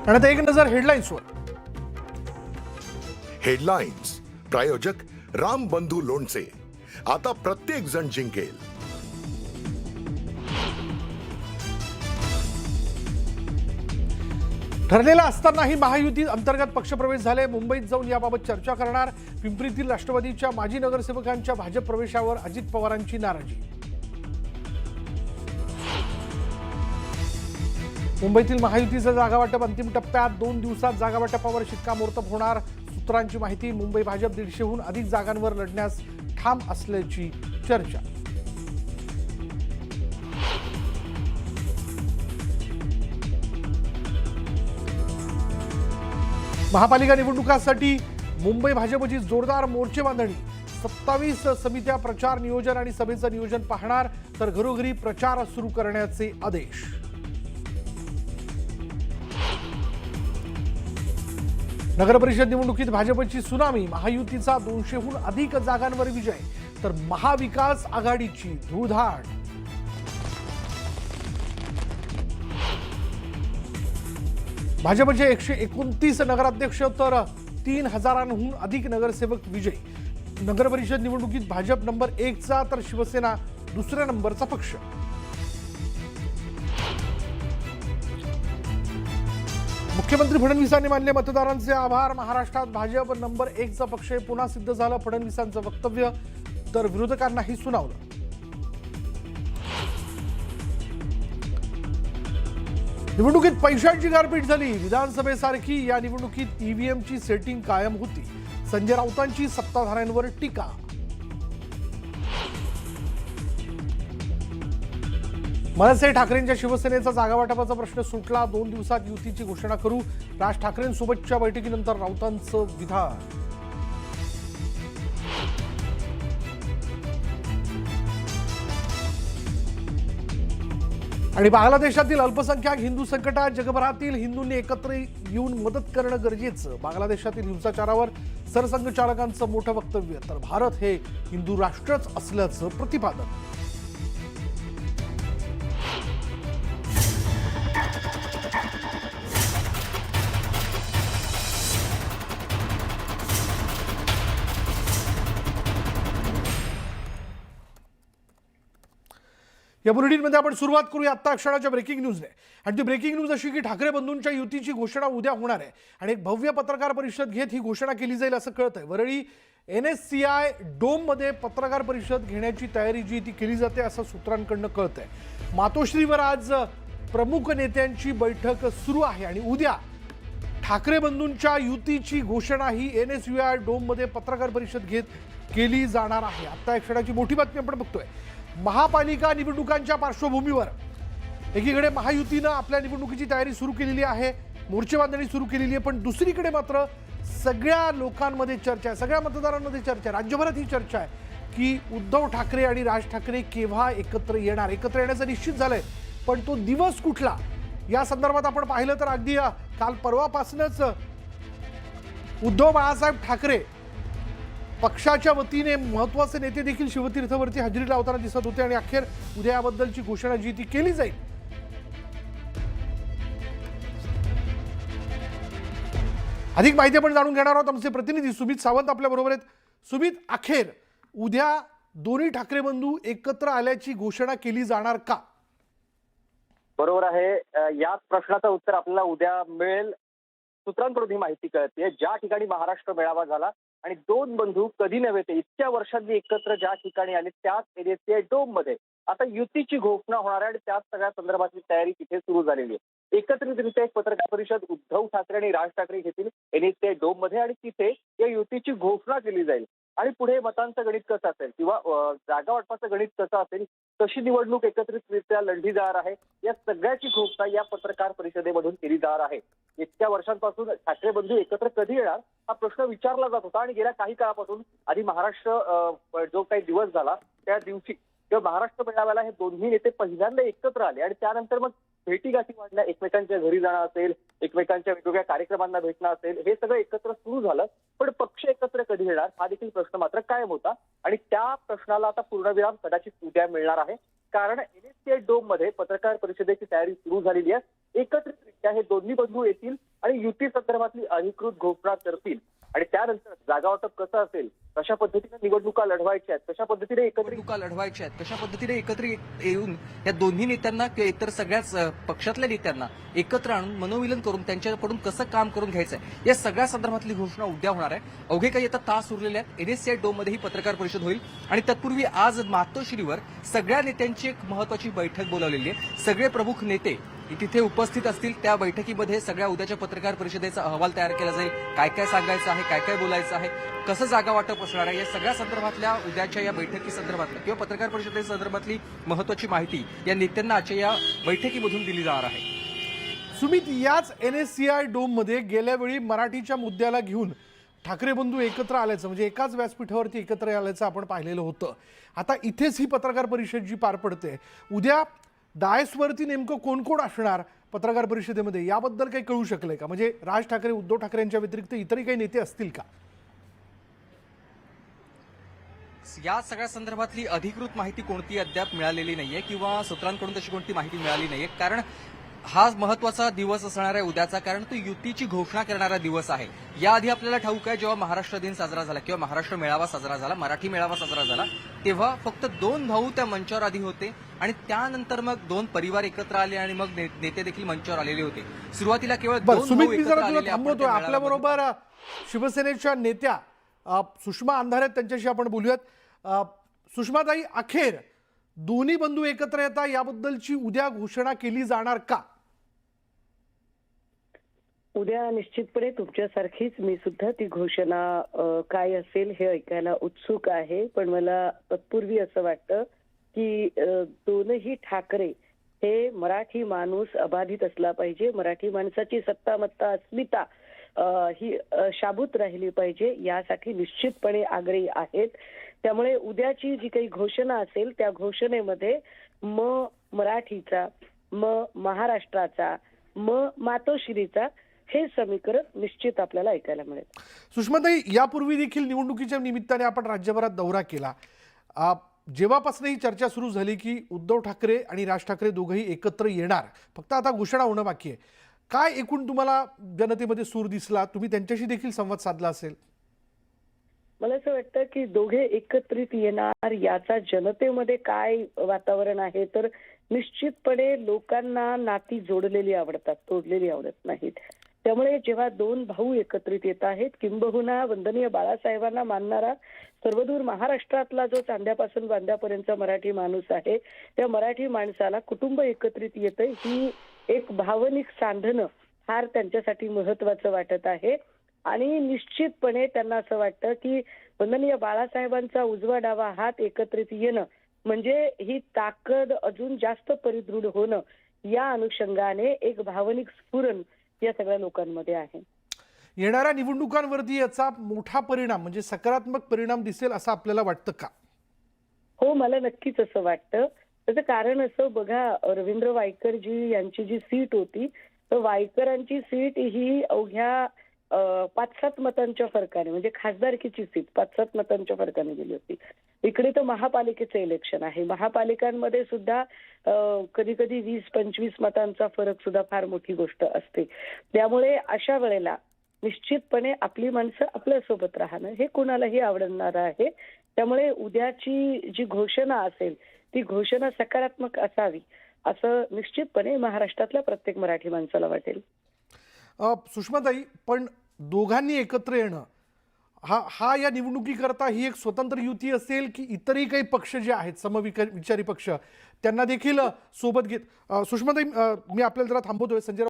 आणि आता एक नजर हेडलाईन्सवर. हेडलाईन्स प्रायोजक राम बंधू लोणचे. आता प्रत्येक जण जिंकेल. ठरलेला असतानाही महायुती अंतर्गत पक्षप्रवेश झाले. मुंबईत जाऊन याबाबत चर्चा करणार. पिंपरीतील राष्ट्रवादीच्या माजी नगरसेवकांच्या भाजप प्रवेशावर अजित पवारांची नाराजी. मुंबईतील महायुतीचं जागावाटप अंतिम टप्प्यात. 2 दिवसात जागावाटपावर शिक्कामोर्तब होणार. सूत्रांची माहिती. मुंबई भाजप 150हून अधिक जागांवर लढण्यास ठाम असल्याची चर्चा. महापालिका निवडणुकांसाठी मुंबई भाजपची जोरदार मोर्चे बांधणी. 27 समित्या प्रचार नियोजन आणि सभेचं नियोजन पाहणार, तर घरोघरी प्रचार सुरू करण्याचे आदेश. नगरपरिषद निवडणुकीत भाजपची सुनामी. महायुतीचा 200हून अधिक जागांवर विजय, तर महाविकास आघाडीची धुळधाड. भाजपचे 129 नगराध्यक्ष तर 3000हून अधिक नगरसेवक विजयी. नगरपरिषद निवडणुकीत भाजप नंबर 1चा तर शिवसेना दुसऱ्या नंबरचा पक्ष. मुख्यमंत्री फडणवीसांनी मानले मतदारांचे आभार. महाराष्ट्रात भाजप नंबर 1चा पक्ष पुन्हा सिद्ध झालं. फडणवीसांचं वक्तव्य, तर विरोधकांनाही सुनावलं. निवडणुकीत पैशांची गारपीट झाली. विधानसभेसारखी या निवडणुकीत ईव्हीएमची सेटिंग कायम होती. संजय राऊतांची सत्ताधाऱ्यांवर टीका. मनसे ठाकरेंच्या शिवसेनेचा जागावाटपाचा प्रश्न सुटला. 2 दिवसात युतीची घोषणा करू. राज ठाकरेंसोबतच्या बैठकीनंतर राऊतांचं विधान. आणि बांगलादेशातील अल्पसंख्याक हिंदू संकटात. जगभरातील हिंदूंनी एकत्र येऊन मदत करणं गरजेचं. बांगलादेशातील हिंसाचारावर सरसंघचालकांचं मोठं वक्तव्य, तर भारत हे हिंदू राष्ट्रच असल्याचं प्रतिपादन. या बुलेटिनमध्ये आपण सुरुवात करूया आत्ता क्षणाच्या ब्रेकिंग न्यूजने. आणि ती ब्रेकिंग न्यूज अशी की ठाकरे बंधूंच्या युतीची घोषणा उद्या होणार आहे आणि एक भव्य पत्रकार परिषद घेत ही घोषणा केली जाईल असं कळतंय. वरळी NSCI डोममध्ये पत्रकार परिषद घेण्याची तयारी जी ती केली जाते असं सूत्रांकडनं कळतंय. मातोश्रीवर आज प्रमुख नेत्यांची बैठक सुरू आहे आणि उद्या ठाकरे बंधूंच्या युतीची घोषणा ही NSCI डोममध्ये पत्रकार परिषद घेत केली जाणार आहे. आता एक क्षणाची मोठी बातमी आपण बघतोय. महापालिका निवडणुकांच्या पार्श्वभूमीवर एकीकडे महायुतीनं आपल्या निवडणुकीची तयारी सुरू केलेली आहे, मोर्चे बांधणी सुरू केलेली आहे, पण दुसरीकडे मात्र सगळ्या लोकांमध्ये चर्चा आहे, सगळ्या मतदारांमध्ये चर्चा आहे, राज्यभरात ही चर्चा आहे की उद्धव ठाकरे आणि राज ठाकरे केव्हा एकत्र येणार. एकत्र येण्याचं निश्चित झालंय, पण तो दिवस कुठला या संदर्भात आपण पाहिलं तर अगदी काल परवापासूनच उद्धव बाळासाहेब ठाकरे पक्षाच्या वतीने महत्त्वाचे नेते देखील शिवतीर्थवरती हजेरी लावताना दिसत होते आणि अखेर उद्या याबद्दलची घोषणा जी ती केली जाईल. अधिक माहिती आपण जाणून घेणार आहोत. आमचे प्रतिनिधी सुमित सावंत आपल्या बरोबर आहेत. सुमित, अखेर उद्या दोन्ही ठाकरे बंधू एकत्र आल्याची घोषणा केली जाणार का? बरोबर आहे. याच प्रश्नाचं उत्तर आपल्याला उद्या मिळेल. सूत्रांकडून ही माहिती कळते. ज्या ठिकाणी महाराष्ट्र मेळावा झाला आणि 2 बंधू कधी नव्हे ते इतक्या वर्षांनी एकत्र ज्या ठिकाणी आले त्याच NSCI डोम मध्ये आता युतीची घोषणा होणार आहे आणि त्याच सगळ्या संदर्भातली तयारी तिथे सुरू झालेली आहे. एकत्रितरित्या एक पत्रकार परिषद उद्धव ठाकरे आणि राज ठाकरे घेतील NSCI डोम मध्ये आणि तिथे या युतीची घोषणा केली जाईल. आणि पुढे मतांचं गणित कसं असेल किंवा जागा वाटपाचं गणित कसं असेल, कशी निवडणूक एकत्रितरित्या लढली जाणार आहे, या सगळ्याची घोषणा या पत्रकार परिषदेमधून केली जाणार आहे. इतक्या वर्षांपासून ठाकरे बंधू एकत्र कधी येणार हा प्रश्न विचारला जात होता आणि गेल्या काही काळापासून आधी महाराष्ट्र जो काही दिवस झाला त्या दिवशी किंवा महाराष्ट्र मेळाव्याला हे दोन्ही नेते पहिल्यांदा एकत्र आले आणि त्यानंतर मग भेटीगाठी वाढल्या, एकमेकांच्या घरी जाणं असेल, एकमेकांच्या वेगवेगळ्या कार्यक्रमांना भेटणं असेल, हे सगळं एकत्र सुरू झालं. पण पक्ष एकत्र कधी येणार हा देखील प्रश्न मात्र कायम होता आणि त्या प्रश्नाला आता पूर्णविराम कदाचित उद्या मिळणार आहे. कारण NSCI डोम मध्ये पत्रकार परिषदेची तयारी सुरू झालेली आहे. एकत्रितरित्या हे दोन्ही बंधू येतील आणि युती संदर्भातली अधिकृत घोषणा करतील आणि त्यानंतर जागा वाटप कसं असेल, कशा पद्धतीने निवडणुका लढवायच्या आहेत, कशा पद्धतीने एकत्रित निवडणुका लढवायच्या आहेत, कशा पद्धतीने एकत्रित येऊन या दोन्ही नेत्यांना किंवा इतर सगळ्याच पक्षातल्या नेत्यांना एकत्र आणून मनोमिलन करून त्यांच्याकडून कसं काम करून घ्यायचं आहे या सगळ्या संदर्भातली घोषणा उद्या होणार आहे. अवघे काही आता तास उरलेले आहेत. NSCI डोम मध्ये ही पत्रकार परिषद होईल आणि तत्पूर्वी आज मातोश्रीवर सगळ्या नेत्यांची एक महत्वाची बैठक बोलावलेली आहे. सगळे प्रमुख नेते तिथे उपस्थित असतील. त्या बैठकीमध्ये सगळ्या उद्याच्या पत्रकार परिषदेचा अहवाल तयार केला जाईल. काय काय सांगायचं आहे, काय काय बोलायचं आहे, कसं जागा वाटप असणार आहे, या सगळ्या संदर्भातल्या उद्याच्या या बैठकी संदर्भातल्या किंवा पत्रकार परिषदेसंदर्भातली महत्वाची माहिती या नेत्यांना आजच्या या बैठकीमधून दिली जाणार आहे. सुमित, याच NSCI डोम मध्ये गेल्या वेळी मराठीच्या मुद्द्याला घेऊन ठाकरे बंधू एकत्र आल्याचं म्हणजे एकाच व्यासपीठावरती एकत्र आल्याचं आपण पाहिलेलं होतं. आता इथेच ही पत्रकार परिषद जी पार पडते, उद्या डायसवरती नेमकं कोण कोण असणार पत्रकार परिषदेमध्ये याबद्दल काही कळू शकलंय का? म्हणजे राज ठाकरे, उद्धव ठाकरेंच्या व्यतिरिक्त इतरही काही नेते असतील का? या सगळ्या संदर्भातली अधिकृत माहिती कोणती अद्याप मिळालेली नाहीये किंवा सूत्रांकडून तशी कोणती माहिती मिळाली नाहीये. कारण हा महत्वाचा दिवस असणार आहे उद्याचा, कारण तो युतीची घोषणा करणारा दिवस आहे. याआधी आपल्याला ठाऊक आहे, जेव्हा महाराष्ट्र दिन साजरा झाला किंवा महाराष्ट्र मेळावा साजरा झाला, मराठी मेळावा साजरा झाला, तेव्हा फक्त 2 भाऊ त्या मंचावर आधी होते आणि त्यानंतर मग 2 परिवार एकत्र आले आणि मग नेते देखील मंचावर आलेले होते. सुरुवातीला केवळ 2 भाऊ सुमित, मी एकत्र जरा तुला आलेले आपण थांबवतोय. त्या आपल्या मेळाव्यामध्ये बरोबर शिवसेनेच्या नेत्या सुषमा अंधारे, त्यांच्याशी आपण बोलूयात. सुषमाताई, अखेर दोन्ही बंधू एकत्र येतात याबद्दलची उद्या घोषणा केली जाणार का? उद्या निश्चितपणे तुमच्यासारखीच मी सुद्धा ती घोषणा काय असेल हे ऐकायला उत्सुक आहे. पण मला तत्पूर्वी असं वाटतं की दोनही ठाकरे हे मराठी माणूस अबाधित असला पाहिजे. मराठी माणसाची सत्तामत्ता, अस्मिता ही शाबूत राहिली पाहिजे, यासाठी निश्चितपणे आग्रही आहेत. त्यामुळे उद्याची जी काही घोषणा असेल त्या घोषणेमध्ये मराठीचा, महाराष्ट्राचा, मातोश्रीचा हे समीकरण निश्चित आपल्याला ऐकायला मिळेल. सुषमाताई, यापूर्वी देखील निवडणुकीच्या निमित्ताने आपण राज्यभरात दौरा केला. जेव्हापासून ही चर्चा सुरू झाली की उद्धव ठाकरे आणि राज ठाकरे दोघंही एकत्र येणार, फक्त आता घोषणा होणं बाकी आहे, काय एकूण तुम्हाला जनतेमध्ये सूर दिसला? तुम्ही त्यांच्याशी देखील संवाद साधला असेल. मला असं वाटतं की दोघे एकत्रित येणार याचा जनतेमध्ये काय वातावरण आहे, तर निश्चितपणे लोकांना नाती जोडलेली आवडतात, तोडलेली आवडत नाहीत. त्यामुळे जेव्हा 2 भाऊ एकत्रित येत आहेत, किंबहुना वंदनीय बाळासाहेबांना मानणारा सर्वदूर महाराष्ट्रातला जो चांद्यापासून बांद्यापर्यंतचा मराठी माणूस आहे, त्या मराठी माणसाला कुटुंब एकत्रित येतं, ही एक भावनिक सांधनं फार त्यांच्यासाठी महत्वाचं वाटत आहे. आणि निश्चितपणे त्यांना असं वाटतं की वंदनीय बाळासाहेबांचा उजवा डावा हात एकत्रित येणं म्हणजे ही ताकद अजून जास्त परिदृढ होणं, या अनुषंगाने एक भावनिक स्फुरण या सगळ्या लोकांमध्ये आहे. येणाऱ्या निवडणुकांवरती याचा मोठा परिणाम म्हणजे सकारात्मक परिणाम दिसेल असं आपल्याला वाटतं का? हो, मला नक्कीच असं वाटतं. त्याचं कारण असं बघा, रवींद्र वायकरजी यांची जी सीट होती, तर वायकरांची सीट ही अवघ्या 5-7 मतांच्या फरकाने, म्हणजे खासदारकीची सीट 5-7 मतांच्या फरकाने गेली होती. इकडे तर महापालिकेचं इलेक्शन आहे. महापालिकांमध्ये सुद्धा कधी कधी 20-25 मतांचा फरक सुद्धा फार मोठी गोष्ट असते. त्यामुळे अशा वेळेला निश्चितपणे आपली माणसं आपल्या सोबत राहणं हे कोणालाही आवडणार आहे. त्यामुळे उद्याची जी घोषणा असेल ती घोषणा सकारात्मक असावी असं निश्चितपणे महाराष्ट्रातल्या प्रत्येक मराठी माणसाला वाटेल. सुषमाताई, पण दोघांनी एकत्र येणं हा या निवडणुकीकरता ही एक स्वतंत्र युती असेल की इतरही काही पक्ष जे आहेत समविचारी पक्ष त्यांना देखील सोबत घेत? सुषमाताई, मी आपल्याला जरा थांबवतोय. संजय